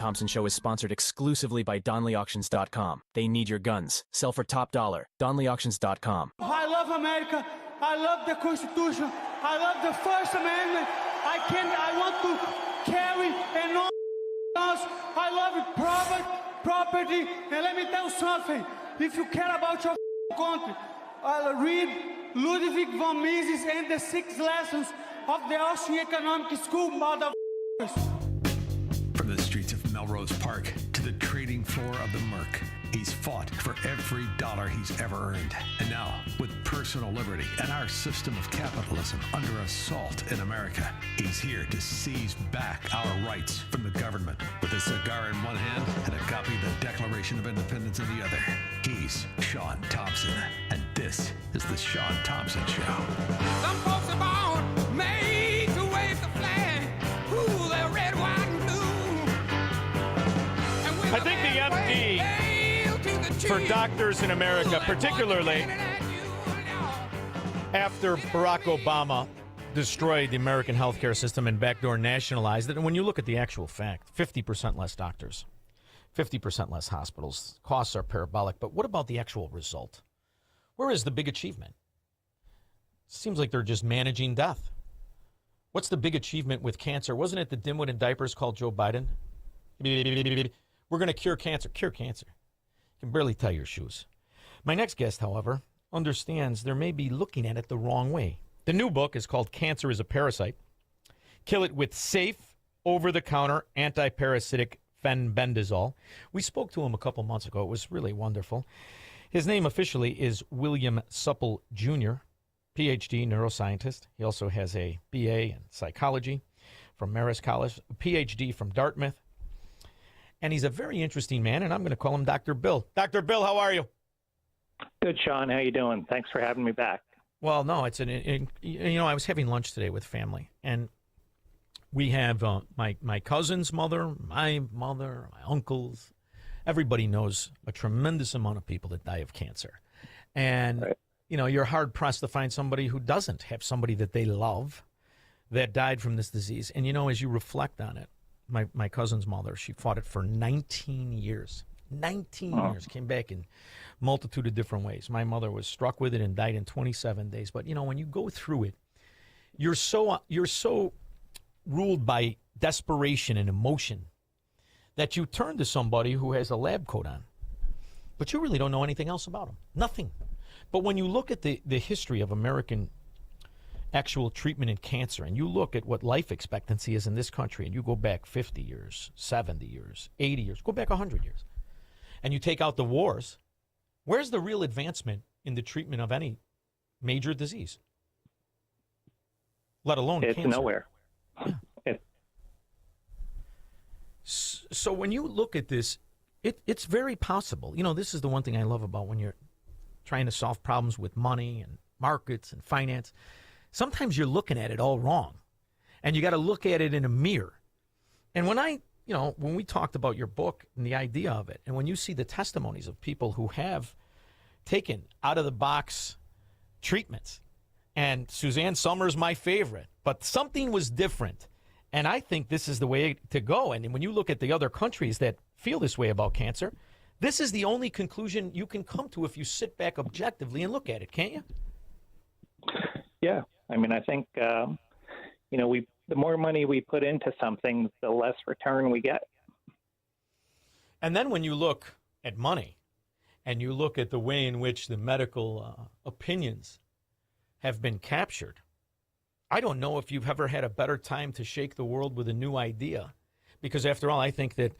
Thompson Show is sponsored exclusively by DonleyAuctions.com. They need your guns. Sell for top dollar. DonleyAuctions.com. I love America. I love the Constitution. I love the First Amendment. I want to carry and all else. I love it, property. And let me tell you something. If you care about your country, read Ludwig von Mises and the 6 lessons of the Austrian Economic School, motherfuckers. From the streets of Melrose Park to the trading floor of the Merc, he's fought for every dollar he's ever earned. And now, with personal liberty and our system of capitalism under assault in America, he's here to seize back our rights from the government. With a cigar in one hand and a copy of the Declaration of Independence in the other, he's Shaun Thompson. And this is the Shaun Thompson Show. Some folks are born made to wave the flag. Ooh, they're red, white, and blue. I think the MD for doctors in America, particularly after Barack Obama destroyed the American healthcare system and backdoor nationalized it, and when you look at the actual fact, 50% less doctors, 50% less hospitals, costs are parabolic, but what about the actual result? Where is the big achievement? Seems like they're just managing death. What's the big achievement with cancer? Wasn't it the dimwit in diapers called Joe Biden? We're going to cure cancer. Cure cancer. You can barely tie your shoes. My next guest, however, understands there may be looking at it the wrong way. The new book is called Cancer is a Parasite. Kill it with safe, over-the-counter, anti-parasitic Fenbendazole. We spoke to him a couple months ago. It was really wonderful. His name officially is William Supple, Jr., Ph.D. neuroscientist. He also has a B.A. in psychology from Marist College, a Ph.D. from Dartmouth. And he's a very interesting man, and I'm going to call him Dr. Bill. Dr. Bill, how are you? Good, Shaun. How you doing? Thanks for having me back. Well, no, it's I was having lunch today with family, and we have my cousin's mother, my uncles. Everybody knows a tremendous amount of people that die of cancer. And, right. You're hard-pressed to find somebody who doesn't have somebody that they love that died from this disease. And, as you reflect on it, my cousin's mother, she fought it for 19 years. 19 years, came back in multitude of different ways. My mother was struck with it and died in 27 days. But, when you go through it, you're so ruled by desperation and emotion that you turn to somebody who has a lab coat on. But you really don't know anything else about them. Nothing. But when you look at the history of American actual treatment in cancer, and you look at what life expectancy is in this country, and you go back 50 years, 70 years, 80 years, go back 100 years, and you take out the wars, where's the real advancement in the treatment of any major disease? Let alone it's cancer. Nowhere. Yeah. So when you look at this, it's very possible. This is the one thing I love about when you're trying to solve problems with money and markets and finance. Sometimes you're looking at it all wrong, and you got to look at it in a mirror. And when we talked about your book and the idea of it, and when you see the testimonies of people who have taken out-of-the-box treatments, and Suzanne Summers, my favorite, but something was different, and I think this is the way to go. And when you look at the other countries that feel this way about cancer, this is the only conclusion you can come to if you sit back objectively and look at it, can't you? Yeah. I think, the more money we put into something, the less return we get. And then when you look at money and you look at the way in which the medical opinions have been captured, I don't know if you've ever had a better time to shake the world with a new idea. Because after all, I think that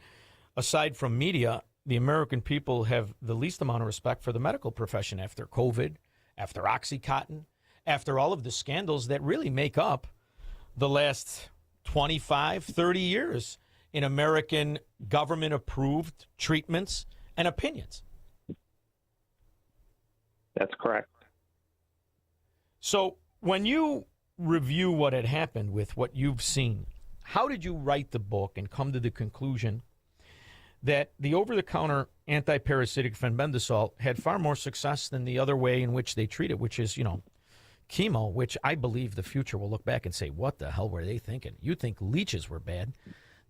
aside from media, the American people have the least amount of respect for the medical profession after COVID, after OxyContin, after all of the scandals that really make up the last 25, 30 years in American government-approved treatments and opinions. That's correct. So when you review what had happened with what you've seen, how did you write the book and come to the conclusion that the over-the-counter anti-parasitic Fenbendazole had far more success than the other way in which they treat it, which is, chemo, which I believe the future will look back and say, what the hell were they thinking? You think leeches were bad.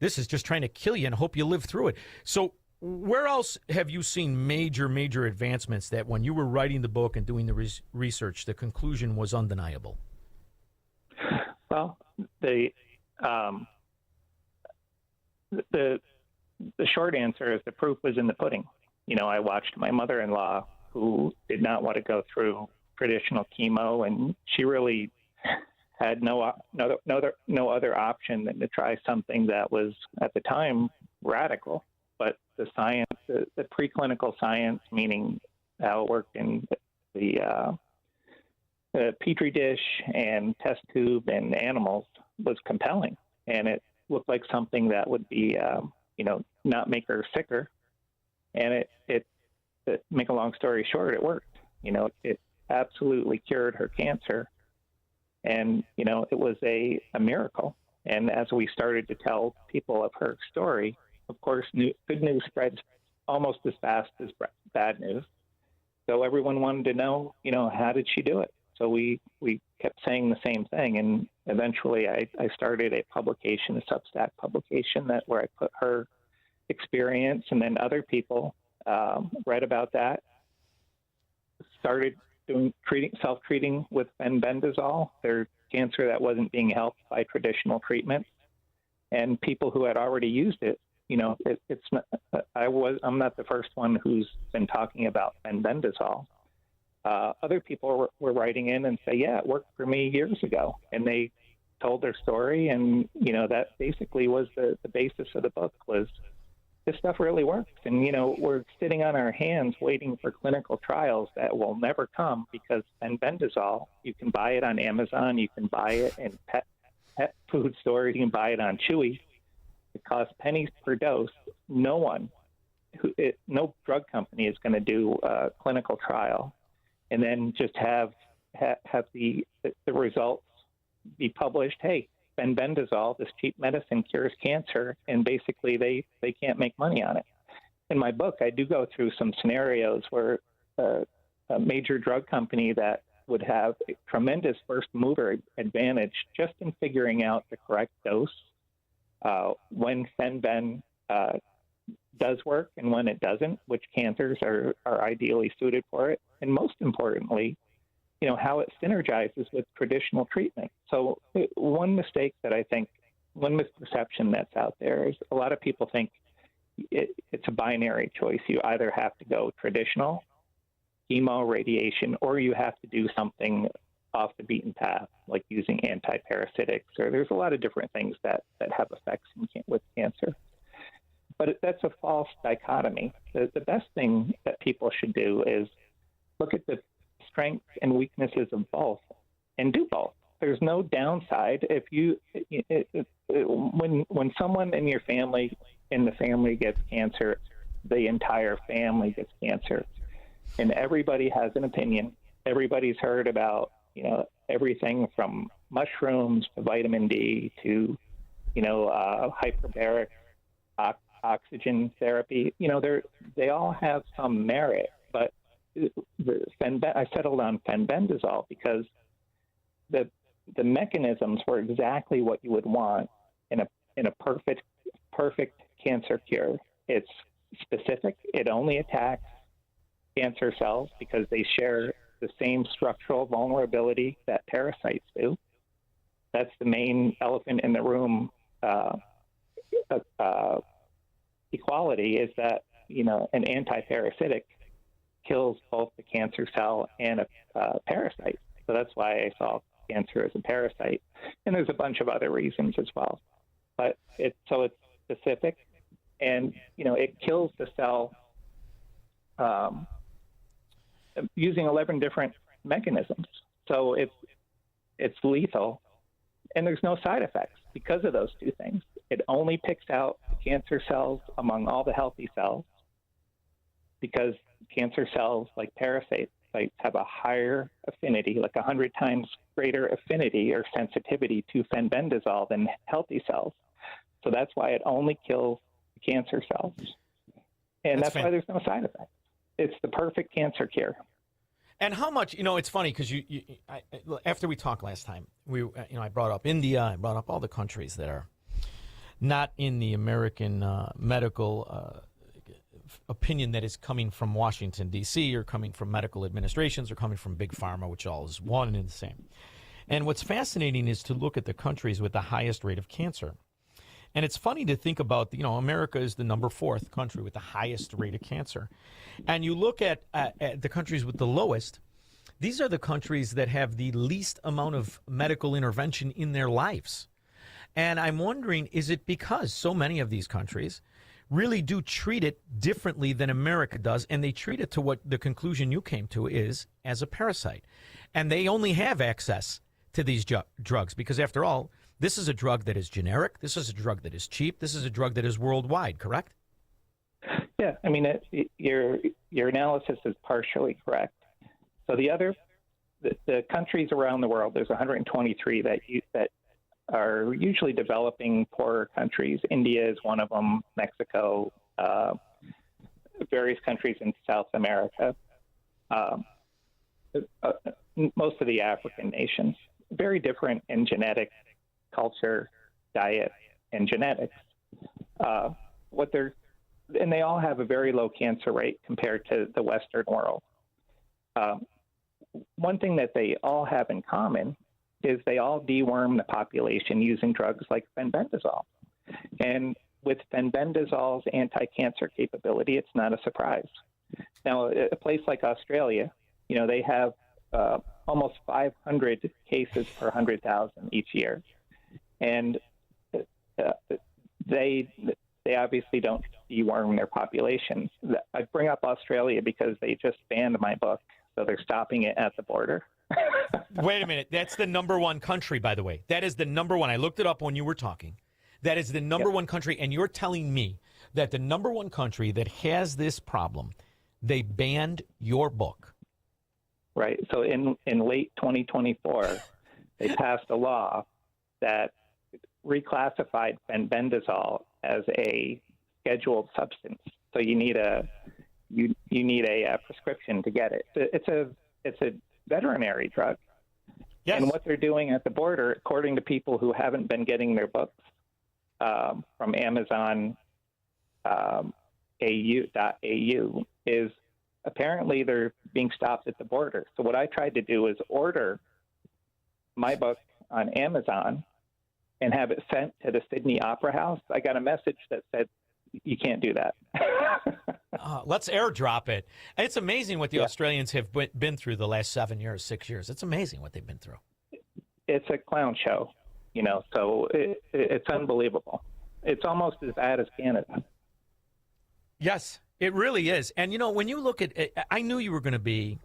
This is just trying to kill you and hope you live through it. So where else have you seen major advancements that when you were writing the book and doing the research, the conclusion was undeniable? Well, the short answer is the proof was in the pudding. I watched my mother-in-law, who did not want to go through traditional chemo, and she really had no other option than to try something that was at the time radical. But the science, the preclinical science, meaning how it worked in the petri dish and test tube and animals, was compelling, and it looked like something that would be, not make her sicker. And it make a long story short, it worked. It absolutely cured her cancer, and it was a miracle. And as we started to tell people of her story, of course, good news spreads almost as fast as bad news. So everyone wanted to know, how did she do it? So we kept saying the same thing, and eventually I started a publication, a Substack publication, where I put her experience, and then other people read about that, started self-treating with Fenbendazole, their cancer that wasn't being helped by traditional treatment, and people who had already used it. It's not, I'm not the first one who's been talking about Fenbendazole. Other people were writing in and say, yeah, it worked for me years ago. And they told their story. And, that basically was the basis of the book, was this stuff really works. And, we're sitting on our hands waiting for clinical trials that will never come, because Fenbendazole, you can buy it on Amazon. You can buy it in pet food stores. You can buy it on Chewy. It costs pennies per dose. No drug company is going to do a clinical trial and then just have the results be published. Hey, Fenbendazole, this cheap medicine, cures cancer, and basically they can't make money on it. In my book, I do go through some scenarios where a major drug company that would have a tremendous first mover advantage just in figuring out the correct dose, when Fenben does work and when it doesn't, which cancers are ideally suited for it, and most importantly, how it synergizes with traditional treatment. So one misperception that's out there is a lot of people think it's a binary choice. You either have to go traditional, chemo, radiation, or you have to do something off the beaten path, like using antiparasitics, or there's a lot of different things that have effects with cancer. But that's a false dichotomy. The best thing that people should do is look at the strengths and weaknesses of both and do both. There's no downside. When someone in the family gets cancer, the entire family gets cancer, and everybody has an opinion. Everybody's heard about everything from mushrooms to vitamin D to hyperbaric oxygen therapy. They all have some merit, but I settled on Fenbendazole because the mechanisms were exactly what you would want in a perfect cancer cure. It's specific. It only attacks cancer cells because they share the same structural vulnerability that parasites do. That's the main elephant in the room equality, is that an antiparasitic kills both the cancer cell and a parasite. So that's why I saw cancer as a parasite. And there's a bunch of other reasons as well. But it's specific, and it kills the cell using 11 different mechanisms. So it's lethal, and there's no side effects because of those two things. It only picks out the cancer cells among all the healthy cells, because cancer cells, like parasites, have a higher affinity, like 100 times greater affinity or sensitivity to Fenbendazole than healthy cells. So that's why it only kills the cancer cells. And that's why there's no side effects. It's the perfect cancer cure. And how much, it's funny because after we talked last time, I brought up India, I brought up all the countries that not in the American medical opinion that is coming from Washington, D.C., or coming from medical administrations, or coming from Big Pharma, which all is one and the same. And what's fascinating is to look at the countries with the highest rate of cancer. And it's funny to think about, America is the number 4th country with the highest rate of cancer. And you look at the countries with the lowest, these are the countries that have the least amount of medical intervention in their lives. And I'm wondering, is it because so many of these countries really do treat it differently than America does, and they treat it to what the conclusion you came to is as a parasite? And they only have access to these drugs because, after all, this is a drug that is generic. This is a drug that is cheap. This is a drug that is worldwide, correct? Yeah, I mean, your analysis is partially correct. So the countries around the world, there's 123 that are usually developing poorer countries. India is one of them, Mexico, various countries in South America, most of the African nations. Very different in genetics, culture, diet, and genetics. And they all have a very low cancer rate compared to the Western world. One thing that they all have in common is they all deworm the population using drugs like fenbendazole. And with fenbendazole's anti-cancer capability, it's not a surprise. Now, a place like Australia, they have almost 500 cases per 100,000 each year. And they obviously don't deworm their populations. I bring up Australia because they just banned my book, so they're stopping it at the border. Wait a minute. That's the number 1 country, by the way. That is the number 1. I looked it up when you were talking. That is the number 1 country, and you're telling me that the number 1 country that has this problem, they banned your book. Right. So in late 2024, they passed a law that reclassified fenbendazole as a scheduled substance. So you need a prescription to get it. It's a veterinary drug. Yes. And what they're doing at the border, according to people who haven't been getting their books from Amazon AU.AU, is apparently they're being stopped at the border. So what I tried to do is order my book on Amazon and have it sent to the Sydney Opera House. I got a message that said, you can't do that. Let's airdrop it. It's amazing what the Australians have been through the last 6 years. It's amazing what they've been through. It's a clown show, so it's unbelievable. It's almost as bad as Canada. Yes, it really is. And, when you look at it, I knew you were going to be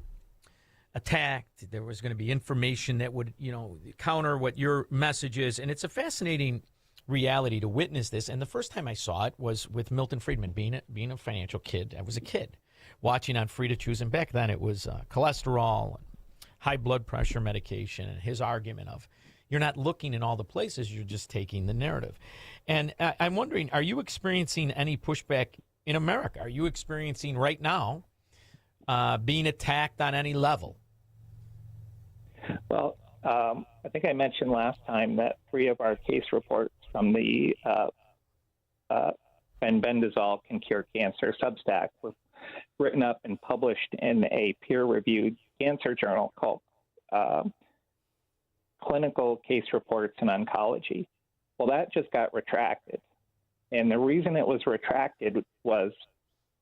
attacked. There was going to be information that would, counter what your message is. And it's a fascinating reality to witness this. And the first time I saw it was with Milton Friedman, being a financial kid. I was a kid watching on Free to Choose. And back then it was cholesterol, and high blood pressure medication, and his argument of you're not looking in all the places, you're just taking the narrative. And I'm wondering, are you experiencing any pushback in America? Are you experiencing right now being attacked on any level? Well, I think I mentioned last time that 3 of our case reports from the Fenbendazole Can Cure Cancer Substack were written up and published in a peer-reviewed cancer journal called Clinical Case Reports in Oncology. Well, that just got retracted. And the reason it was retracted was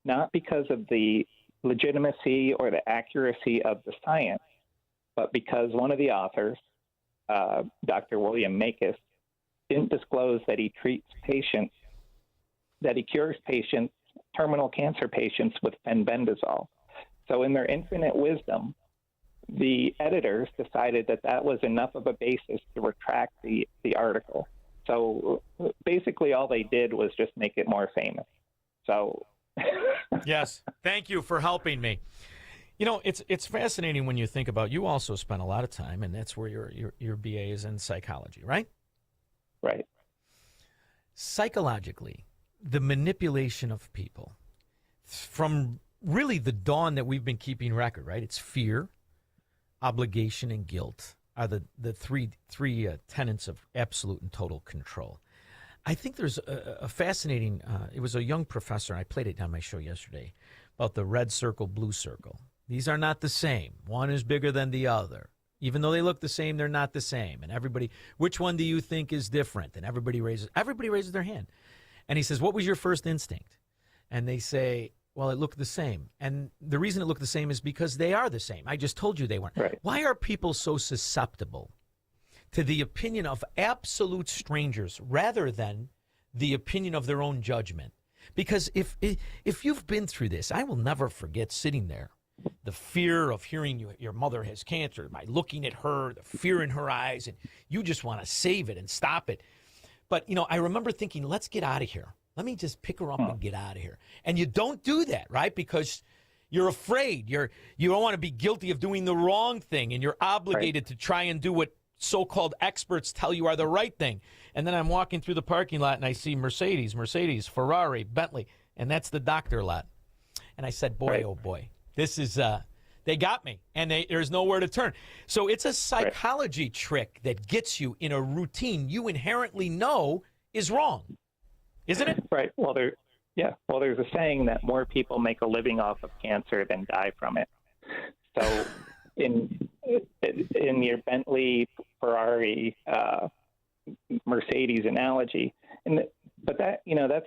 not because of the legitimacy or the accuracy of the science, but because one of the authors, Dr. William Makis, didn't disclose that he treats patients, that he cures patients, terminal cancer patients, with fenbendazole. So in their infinite wisdom, the editors decided that that was enough of a basis to retract the article. So basically all they did was just make it more famous. So yes, thank you for helping me. It's fascinating when you think about, you also spent a lot of time, and that's where your BA is in psychology, right? Right. Psychologically, the manipulation of people from really the dawn that we've been keeping record, right? It's fear, obligation, and guilt are the three tenets of absolute and total control. I think there's a fascinating, it was a young professor, I played it on my show yesterday, about the red circle, blue circle. These are not the same. One is bigger than the other. Even though they look the same, they're not the same. And everybody, which one do you think is different? And everybody raises their hand. And he says, what was your first instinct? And they say, well, it looked the same. And the reason it looked the same is because they are the same. I just told you they weren't. Right. Why are people so susceptible to the opinion of absolute strangers rather than the opinion of their own judgment? Because if you've been through this, I will never forget sitting there, the fear of hearing your mother has cancer, by looking at her, the fear in her eyes, and you just want to save it and stop it. But, I remember thinking, let's get out of here. Let me just pick her up and get out of here. And you don't do that, right? Because you're afraid. You don't want to be guilty of doing the wrong thing, and you're obligated to try and do what so-called experts tell you are the right thing. And then I'm walking through the parking lot and I see Mercedes, Ferrari, Bentley, and that's the doctor lot. And I said, boy, oh boy, this is, they got me, and there's nowhere to turn. So it's a psychology trick that gets you in a routine you inherently know is wrong, isn't it? Right. Well, there's a saying that more people make a living off of cancer than die from it. So in your Bentley, Ferrari, Mercedes analogy, but that, that's,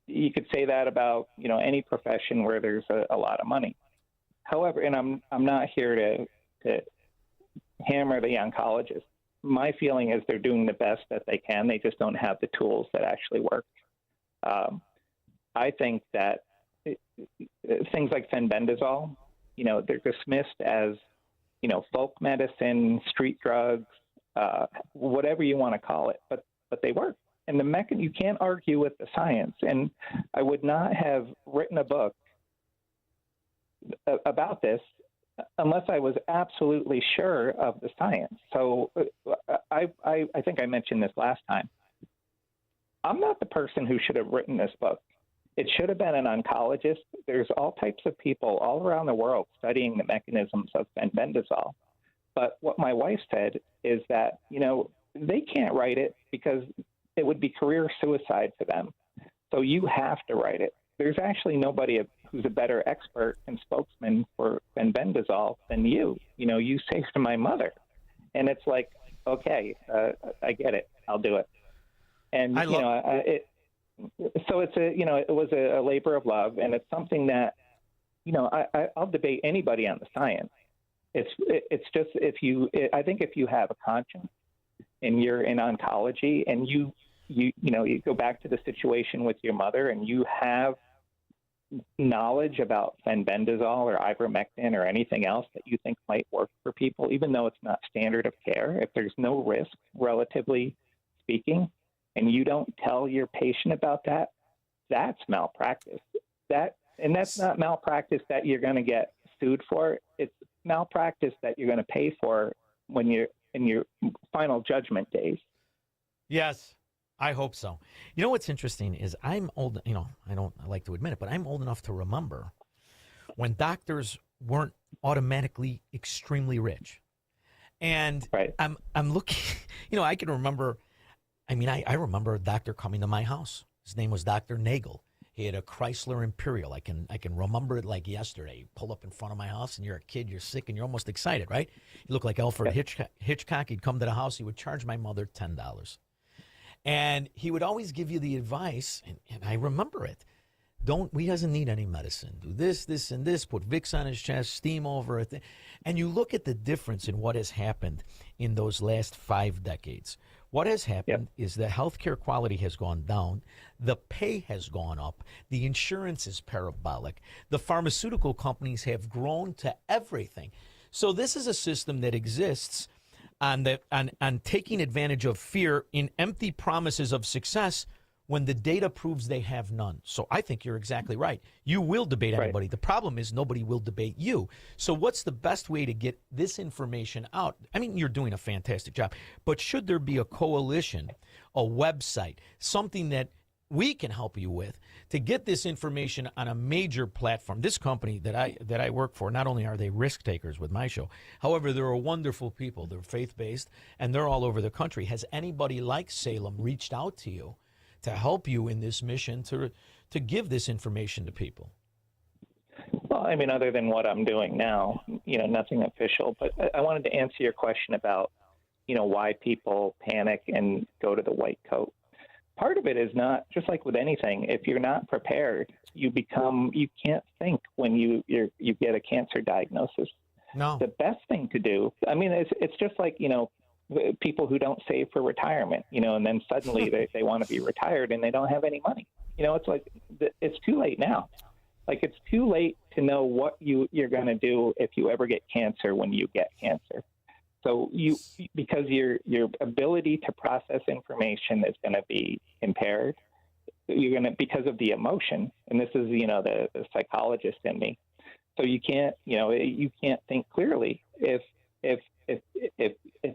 you could say that about, any profession where there's a lot of money. However, and I'm not here to hammer the oncologist. My feeling is they're doing the best that they can. They just don't have the tools that actually work. I think that things like Fenbendazole, they're dismissed as, folk medicine, street drugs, whatever you want to call it, but they work. And you can't argue with the science. And I would not have written a book about this unless I was absolutely sure of the science. So I think I mentioned this last time. I'm not the person who should have written this book. It should have been an oncologist. There's all types of people all around the world studying the mechanisms of Fenbendazole. But what my wife said is that, they can't write it because it would be career suicide for them. So you have to write it. There's actually nobody who's a better expert and spokesman for Fenbendazole than you. You saved my mother. And it's like, okay, I get it. I'll do it. And, so it's it was a labor of love, and it's something that, I'll debate anybody on the science. It's just I think if you have a conscience and you're in oncology and you go back to the situation with your mother and you have knowledge about Fenbendazole or ivermectin or anything else that you think might work for people, even though it's not standard of care, if there's no risk, relatively speaking, and you don't tell your patient about that, that's malpractice. That's not malpractice that you're going to get sued for. It's malpractice that you're going to pay for when you're in your final judgment days. Yes, I hope so. What's interesting is I'm old, I like to admit it, but I'm old enough to remember when doctors weren't automatically extremely rich. And I'm looking, I can remember, I remember a doctor coming to my house. His name was Dr. Nagel. He had a Chrysler Imperial. I can remember it like yesterday. You pull up in front of my house and you're a kid, you're sick, and you're almost excited, right? You look like Alfred Hitchcock. He'd come to the house. He would charge my mother $10. And he would always give you the advice, and I remember it. He doesn't need any medicine. Do this, this, and this. Put Vicks on his chest, steam over it. And you look at the difference in what has happened in those last 5 decades. What has happened is the healthcare quality has gone down. The pay has gone up. The insurance is parabolic. The pharmaceutical companies have grown to everything. So this is a system that exists on taking advantage of fear in empty promises of success when the data proves they have none. So I think you're exactly right. You will debate anybody. Right. The problem is nobody will debate you. So what's the best way to get this information out? You're doing a fantastic job. But should there be a coalition, a website, something that we can help you with to get this information on a major platform? This company that I work for, not only are they risk takers with my show, however, they're wonderful people. They're faith-based, and they're all over the country. Has anybody like Salem reached out to you to help you in this mission to give this information to people? Well, I mean, other than what I'm doing now, nothing official. But I wanted to answer your question about, why people panic and go to the white coat. Part of it is not, just like with anything, if you're not prepared, you can't think when you get a cancer diagnosis. No. The best thing to do, I mean, it's just like, people who don't save for retirement, and then suddenly they want to be retired and they don't have any money. It's like, it's too late now. Like, it's too late to know what you're going to do if you ever get cancer when you get cancer. So because your ability to process information is going to be impaired, because of the emotion, and this is, the psychologist in me. So you can't think clearly if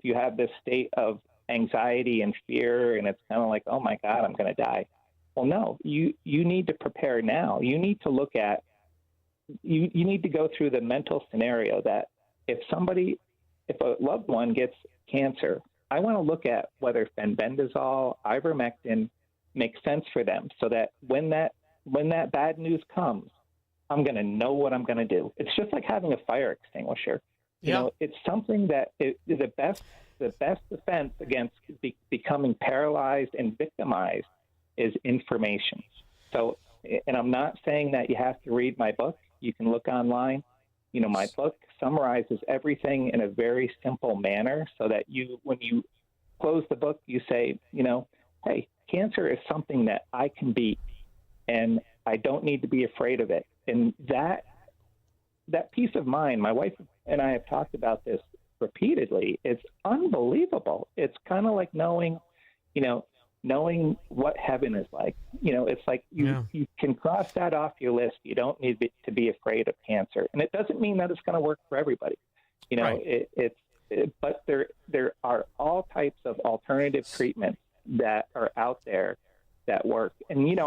you have this state of anxiety and fear, and it's kind of like, oh my God, I'm going to die. Well, no, you need to prepare now. You need to look at, you need to go through the mental scenario that if a loved one gets cancer, I want to look at whether fenbendazole, ivermectin makes sense for them, so that when that bad news comes, I'm going to know what I'm going to do. It's just like having a fire extinguisher. It's something that is the best defense against becoming paralyzed and victimized is information. So, and I'm not saying that you have to read my book. You can look online. My book summarizes everything in a very simple manner, so that when you close the book, you say, hey, cancer is something that I can beat, and I don't need to be afraid of it. And that peace of mind, my wife and I have talked about this repeatedly. It's unbelievable. It's kind of like knowing what heaven is like. It's like you can cross that off your list. You don't need to be afraid of cancer. And it doesn't mean that it's going to work for everybody. Right. But there are all types of alternative treatments that are out there that work. And,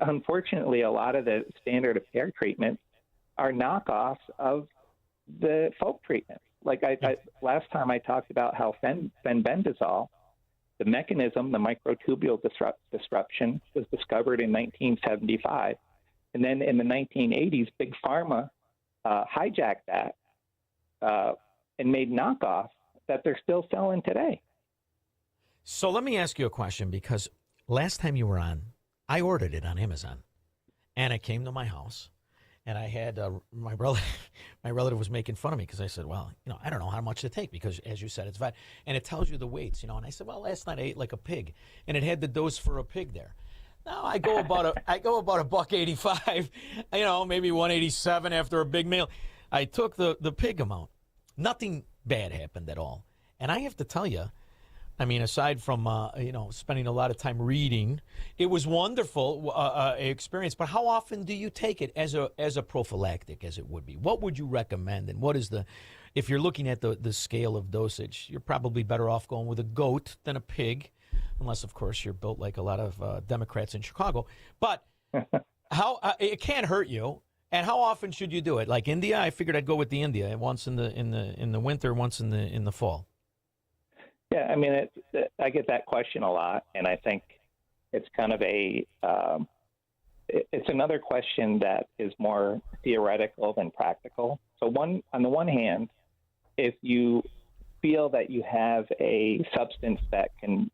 unfortunately, a lot of the standard of care treatments are knockoffs of the folk treatments. Like last time I talked about how fenbendazole, the mechanism, the microtubule disruption, was discovered in 1975. And then in the 1980s, Big Pharma hijacked that and made knockoffs that they're still selling today. So let me ask you a question, because last time you were on, I ordered it on Amazon, and it came to my house. And I had my relative was making fun of me because I said, well, I don't know how much to take because, as you said, it's fat. And it tells you the weights, And I said, well, last night I ate like a pig, and it had the dose for a pig there. Now I go about $1.85, maybe 187 after a big meal. I took the pig amount. Nothing bad happened at all. And I have to tell you, I mean, aside from spending a lot of time reading, it was wonderful experience. But how often do you take it as a prophylactic, as it would be? What would you recommend? And what is if you're looking at the scale of dosage, you're probably better off going with a goat than a pig, unless of course you're built like a lot of Democrats in Chicago. But how it can't hurt you. And how often should you do it? Like India, I figured I'd go with the India once in the winter, once in the fall. Yeah, I mean, I get that question a lot, and I think it's kind of it's another question that is more theoretical than practical. So on the one hand, if you feel that you have a substance that can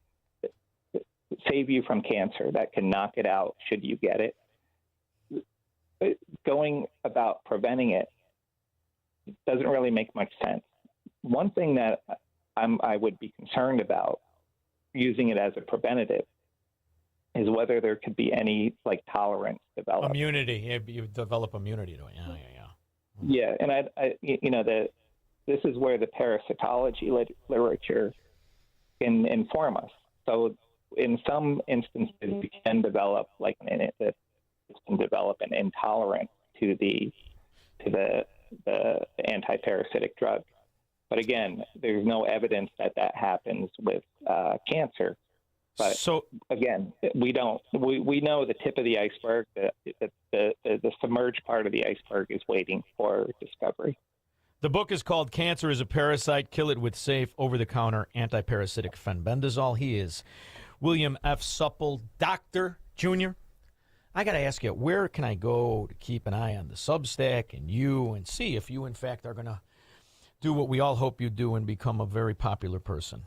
save you from cancer, that can knock it out should you get it, going about preventing it doesn't really make much sense. One thing that I would be concerned about using it as a preventative is whether there could be any tolerance developed. Immunity, you develop immunity to it. Yeah, and this is where the parasitology literature can inform us. So in some instances, you can develop an intolerance to the anti-parasitic drug. But again, there's no evidence that happens with cancer. But again, we don't. We know the tip of the iceberg. The submerged part of the iceberg is waiting for discovery. The book is called "Cancer is a Parasite: Kill It with Safe, Over-the-Counter Anti-Parasitic Fenbendazole." He is William F. Supple, Doctor, Jr. I got to ask you, where can I go to keep an eye on the Substack and you and see if you, in fact, are going to do what we all hope you do and become a very popular person?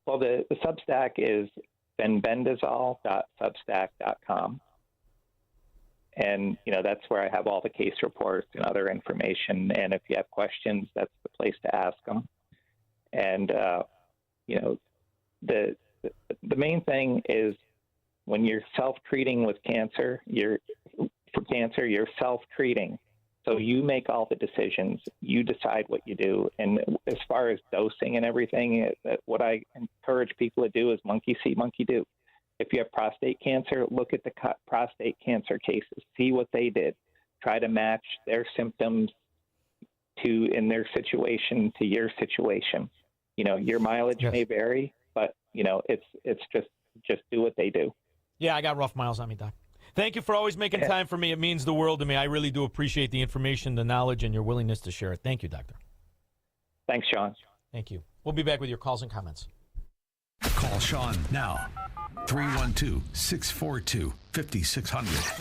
Well, the Substack is fenbendazole.substack.com. And, that's where I have all the case reports and other information. And if you have questions, that's the place to ask them. And, the main thing is when you're self-treating with cancer, you're self-treating. So you make all the decisions. You decide what you do. And as far as dosing and everything, what I encourage people to do is monkey see, monkey do. If you have prostate cancer, look at the prostate cancer cases. See what they did. Try to match their symptoms in their situation to your situation. Your mileage may vary, but it's just do what they do. Yeah, I got rough miles on me, Doc. Thank you for always making time for me. It means the world to me. I really do appreciate the information, the knowledge, and your willingness to share it. Thank you, Doctor. Thanks, Shaun. Thank you. We'll be back with your calls and comments. Call Shaun now. 312-642-5600.